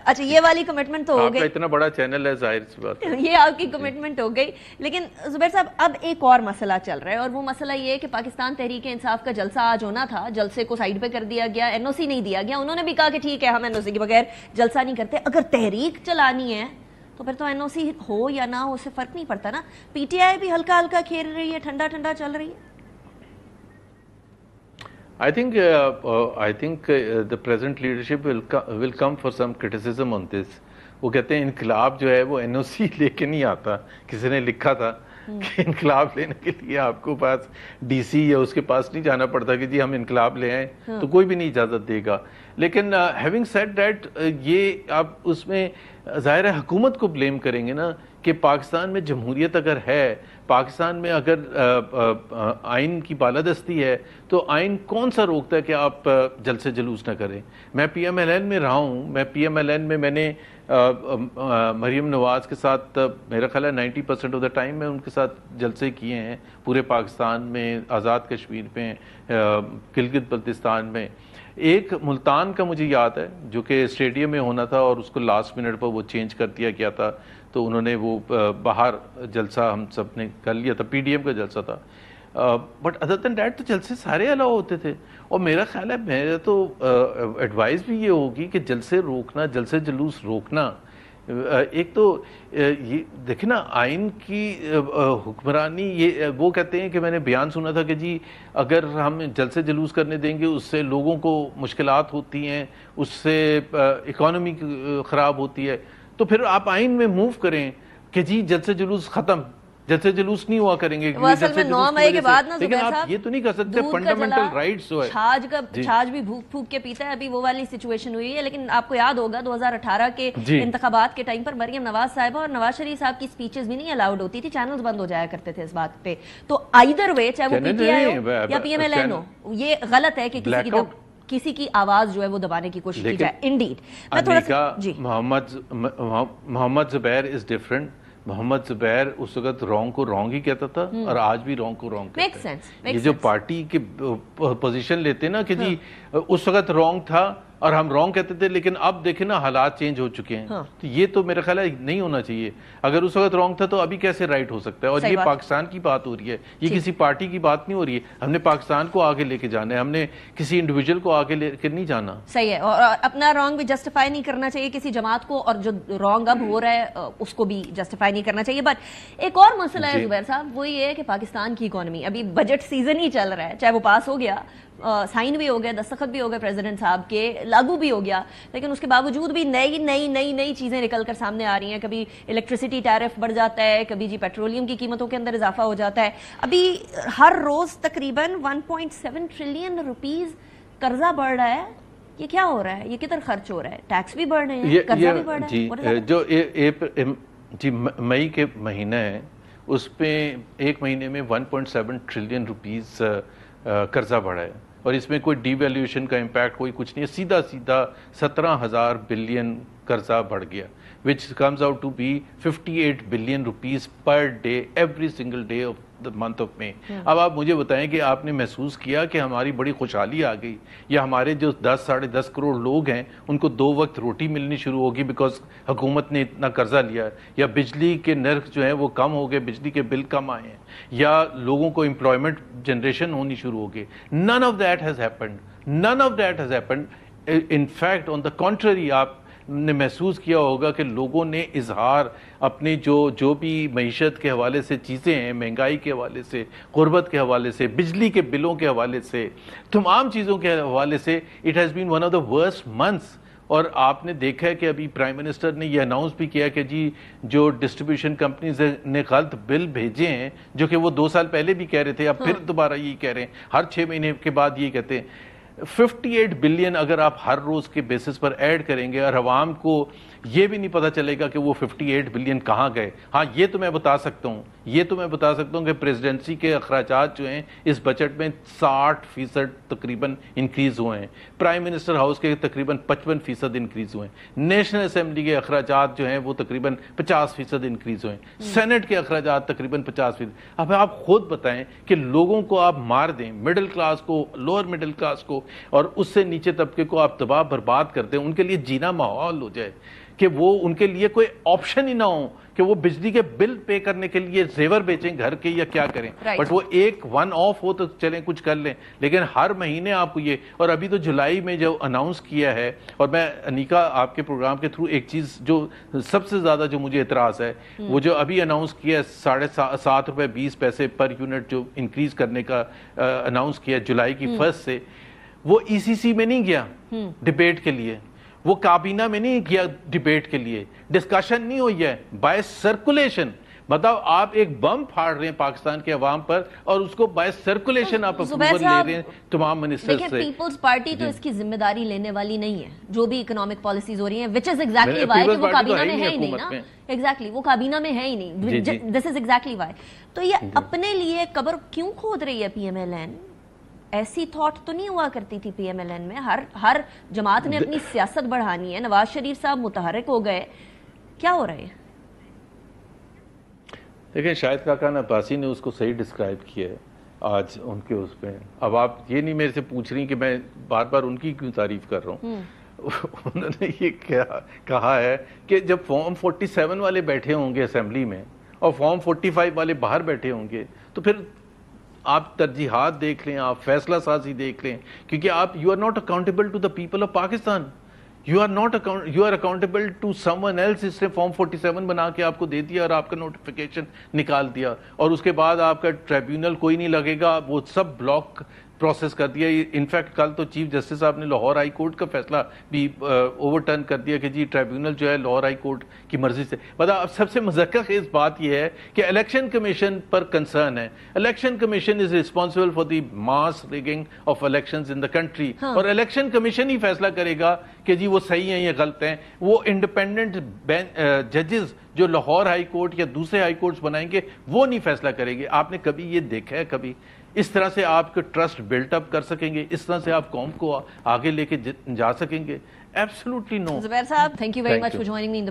اچھا یہ والی کمٹمنٹ تو ہو گئی, اتنا بڑا چینل ہے ظاہر سی بات ہے, یہ آپ کی کمٹمنٹ ہو گئی. لیکن زبیر صاحب اب ایک اور مسئلہ چل رہا ہے, اور وہ مسئلہ یہ ہے کہ پاکستان تحریک انصاف کا جلسہ آج ہونا تھا, جلسے کو سائیڈ پہ کر دیا گیا, این او سی نہیں دیا گیا. انہوں نے بھی کہا کہ ٹھیک ہے ہم این او سی کے بغیر جلسہ نہیں کرتے. اگر تحریک چلانی ہے تو پھر تو این او سی ہو یا نہ ہو اس سے فرق نہیں پڑتا نا. پی ٹی آئی بھی ہلکا ہلکا کھیل رہی ہے, ٹھنڈا ٹھنڈا چل رہی ہے. I think the present leadership will come for some criticism on this. وہ کہتے ہیں انقلاب جو ہے وہ این او سی لے کے نہیں آتا. کسی نے لکھا تھا کہ انقلاب لینے کے لیے آپ کو پاس ڈی سی یا اس کے پاس نہیں جانا پڑتا کہ جی ہم انقلاب لے آئیں, تو کوئی بھی نہیں اجازت دے گا. لیکن ہیونگ سیڈ دیٹ, یہ آپ اس میں ظاہر ہے حکومت کو بلیم کریں گے نا کہ پاکستان میں جمہوریت اگر ہے, پاکستان میں اگر آئین کی بالادستی ہے, تو آئین کون سا روکتا ہے کہ آپ جلسے جلوس نہ کریں. میں پی ایم ایل این میں رہا ہوں, میں پی ایم ایل این میں نے مریم نواز کے ساتھ میرا خیال ہے 90% آف دا ٹائم میں ان کے ساتھ جلسے کیے ہیں پورے پاکستان میں, آزاد کشمیر میں, گلگت بلتستان میں. ایک ملتان کا مجھے یاد ہے جو کہ اسٹیڈیم میں ہونا تھا اور اس کو لاسٹ منٹ پر وہ چینج کر دیا گیا تھا, تو انہوں نے وہ باہر جلسہ ہم سب نے کر لیا تھا, پی ڈی ایم کا جلسہ تھا. بٹ ادر دین دیٹ تو جلسے سارے الاؤ ہوتے تھے. اور میرا خیال ہے میرا تو ایڈوائز بھی یہ ہوگی کہ جلسے روکنا, جلسے جلوس روکنا, ایک تو یہ دیکھیں نا آئین کی حکمرانی, یہ وہ کہتے ہیں کہ میں نے بیان سنا تھا کہ جی اگر ہم جلسے جلوس کرنے دیں گے اس سے لوگوں کو مشکلات ہوتی ہیں, اس سے اکانومی خراب ہوتی ہے, تو پھر آپ آئین میں موو کریں کہ جی جلسے جلوس ختم, جلسے جلوس نہیں ہوا کریں گے. وہ اصل میں 9 مئی کے بعد نا لیکن آپ یہ تو نہیں کر سکتے فنڈامنٹل رائٹس جو ہے, چھاج بھی بھوک پھوک کے پیتا ہے, ابھی وہ والی سچویشن ہوئی ہے. لیکن آپ کو یاد ہوگا 2018 کے انتخابات کے ٹائم پر مریم نواز صاحبہ اور نواز شریف صاحب کی سپیچز بھی نہیں الاؤڈ ہوتی تھی, چینلز بند ہو جایا کرتے تھے اس بات پہ. تو آئیدر وے چاہے وہ پی ٹی آئی ہو یا پی ایم ایل این ہو, یہ غلط ہے کہ کسی کی آواز جو ہے وہ دبانے کی کوشش کی جائے. Indeed Muhammad Zubair is different. محمد زبیر اس وقت رونگ کو رونگ ہی کہتا تھا اور آج بھی رونگ کو رونگ کہتا ہے. یہ جو پارٹی کی پوزیشن لیتے نا کہ جی اس وقت رونگ تھا اور ہم رونگ کہتے تھے, لیکن اب دیکھیں نا حالات چینج ہو چکے ہیں, تو یہ تو میرا خیال ہے نہیں ہونا چاہیے. اگر اس وقت رونگ تھا تو ابھی کیسے رائٹ ہو سکتا ہے. اور یہ پاکستان کی بات ہو رہی ہے, یہ کسی پارٹی کی بات نہیں ہو رہی ہے. ہم نے پاکستان کو آگے لے کے جانا ہے, ہم نے کسی انڈیویجول کو آگے لے کے نہیں جانا. صحیح ہے, اور اپنا رونگ بھی جسٹیفائی نہیں کرنا چاہیے کسی جماعت کو, اور جو رونگ اب ہو رہا ہے اس کو بھی جسٹیفائی نہیں کرنا چاہیے. بٹ ایک اور مسئلہ ہے زبیر صاحب, وہ یہ ہے کہ پاکستان کی اکانومی, ابھی بجٹ سیزن ہی چل رہا ہے, چاہے وہ پاس ہو گیا, سائن بھی ہو گیا, دستخط بھی ہو گئے پریزیڈنٹ صاحب کے, لاگو بھی ہو گیا, لیکن اس کے باوجود بھی نئی نئی نئی نئی چیزیں نکل کر سامنے آ رہی ہیں. کبھی الیکٹریسٹی ٹیرف بڑھ جاتا ہے, کبھی جی پیٹرولیم کی قیمتوں کے اندر اضافہ ہو جاتا ہے. ابھی ہر روز تقریباً 1.7 ٹریلین روپیز قرضہ بڑھ رہا ہے. یہ کیا ہو رہا ہے, یہ کدھر خرچ ہو رہا ہے؟ ٹیکس بھی بڑھ رہے ہیں, قرضہ بھی بڑھ رہا ہے. جو مئی کے مہینہ ہے اس پہ ایک مہینے میں 1.7 ٹریلین روپیز قرضہ بڑھا ہے, اور اس میں کوئی ڈی ویلیویشن کا امپیکٹ کوئی کچھ نہیں ہے. سیدھا سیدھا 17,000 بلین قرضہ بڑھ گیا, which comes out to be 58 billion rupees per day every single day of the month of May. اب آپ مجھے بتائیں کہ آپ نے محسوس کیا کہ ہماری بڑی خوشحالی آ گئی, یا ہمارے جو 10-10.5 کروڑ لوگ ہیں ان کو 2 وقت روٹی ملنی شروع ہوگی بیکاز حکومت نے اتنا قرضہ لیا ہے, یا بجلی کے نرخ جو ہیں وہ کم ہو گئے, بجلی کے بل کم آئے ہیں, یا لوگوں کو امپلائمنٹ جنریشن ہونی شروع ہو گئی. None of that has happened. None of that has happened. In fact, on the contrary, آپ نے محسوس کیا ہوگا کہ لوگوں نے اظہار اپنی جو بھی معیشت کے حوالے سے چیزیں ہیں, مہنگائی کے حوالے سے, غربت کے حوالے سے, بجلی کے بلوں کے حوالے سے, تمام چیزوں کے حوالے سے it has been one of the worst months. اور آپ نے دیکھا ہے کہ ابھی پرائم منسٹر نے یہ اناؤنس بھی کیا کہ جی جو ڈسٹریبیوشن کمپنیز نے غلط بل بھیجے ہیں, جو کہ وہ 2 سال پہلے بھی کہہ رہے تھے, اب پھر دوبارہ یہی کہہ رہے ہیں, ہر 6 مہینے کے بعد یہ کہتے ہیں. 58 بلین اگر آپ ہر روز کے بیسس پر ایڈ کریں گے اور عوام کو یہ بھی نہیں پتا چلے گا کہ وہ 58 بلین کہاں گئے. ہاں یہ تو میں بتا سکتا ہوں کہ پریزیڈنسی کے اخراجات جو ہیں اس بجٹ میں 60% تقریباً انکریز ہوئے ہیں. پرائم منسٹر ہاؤس کے تقریباً 55% انکریز ہوئے ہیں. نیشنل اسمبلی کے اخراجات جو ہیں وہ تقریباً 50% انکریز ہوئے ہیں. سینٹ کے اخراجات تقریباً 50%. اب آپ خود بتائیں کہ لوگوں کو آپ مار دیں, مڈل کلاس کو, لوور مڈل کلاس کو, اور اس سے نیچے طبقے کو آپ تباہ برباد کر دیں, ان کے لیے جینا ماحول ہو جائے کہ وہ ان کے لیے کوئی آپشن ہی نہ ہو کہ وہ بجلی کے بل پے کرنے کے لیے زیور بیچیں گھر کے یا کیا کریں. بٹ وہ ایک ون آف ہو تو چلیں کچھ کر لیں, لیکن ہر مہینے آپ کو یہ. اور ابھی تو جولائی میں جو اناؤنس کیا ہے, اور میں انیکا آپ کے پروگرام کے تھرو ایک چیز جو سب سے زیادہ جو مجھے اعتراض ہے, وہ جو ابھی اناؤنس کیا ہے $7.20 پر یونٹ جو انکریز کرنے کا اناؤنس کیا جولائی کی 1 سے, وہ ECC میں نہیں گیا ڈیبیٹ کے لیے, وہ کابینہ میں نہیں کیا ڈیبیٹ کے لیے, ڈسکشن نہیں ہوئی ہے, بائی سرکولیشن. مطلب آپ ایک بم پھاڑ رہے ہیں پاکستان کے عوام پر اور اس کو بائی سرکولیشن آپ اپروول لے رہے ہیں تمام منسٹر سے. پیپلز پارٹی تو اس کی ذمہ داری لینے والی نہیں ہے جو بھی اکنامک پالیسیز ہو رہی ہیں, which is exactly why کہ وہ کابینہ میں ہے ہی نہیں نا. ایگزیکٹلی وہ کابینہ میں ہے ہی نہیں. This is exactly why. تو یہ اپنے لیے قبر کیوں کھود رہی ہے PMLN؟ ایسی تھاٹ تو نہیں ہوا کرتی تھی PMLN میں. ہر جماعت نے اپنی سیاست بڑھانی ہے. نواز شریف صاحب متحرک ہو گئے, کیا ہو رہے ہیں؟ دیکھیں شاہد خاقان عباسی نے اس کو صحیح ڈسکرائب کیا ہے آج ان کے اس پہ. اب آپ یہ نہیں میرے سے پوچھ رہی کہ میں بار بار ان کی کیوں تعریف کر رہا ہوں. انہوں نے یہ کہا ہے کہ جب فارم 47 والے بیٹھے ہوں گے اسمبلی میں اور فارم 45 والے باہر بیٹھے ہوں گے تو پھر آپ ترجیحات دیکھ لیں, آپ فیصلہ سازی دیکھ لیں, کیونکہ آپ you are not accountable to the people of Pakistan. You are accountable to someone else. اس نے فارم 47 بنا کے آپ کو دے دیا اور آپ کا نوٹیفیکیشن نکال دیا, اور اس کے بعد آپ کا ٹریبیونل کوئی نہیں لگے گا, وہ سب بلاک پروسیس کر دیا. انفیکٹ کل تو چیف جسٹس صاحب نے لاہور ہائی کورٹ کا فیصلہ بھی اوور ٹرن کر دیا کہ جی ٹریبیونل جو ہے لاہور ہائی کورٹ کی مرضی سے. اب سب سے مذکر خیز بات یہ ہے کہ الیکشن کمیشن پر کنسرن ہے. Election commission is responsible for the mass rigging of elections in the country, اور الیکشن کمیشن ہی فیصلہ کرے گا کہ جی وہ صحیح ہیں یا غلط ہیں. وہ انڈیپینڈنٹ ججز جو لاہور ہائی کورٹ یا دوسرے ہائی کورٹس بنائیں گے وہ نہیں فیصلہ کریں گے. آپ نے کبھی یہ دیکھا ہے کبھی اس طرح سے آپ کو ٹرسٹ بلٹ اپ کر سکیں گے, اس طرح سے آپ قوم کو آگے لے کے جا سکیں گے؟ ایبسولوٹلی نو. زبیر صاحب, thank you very much for joining me.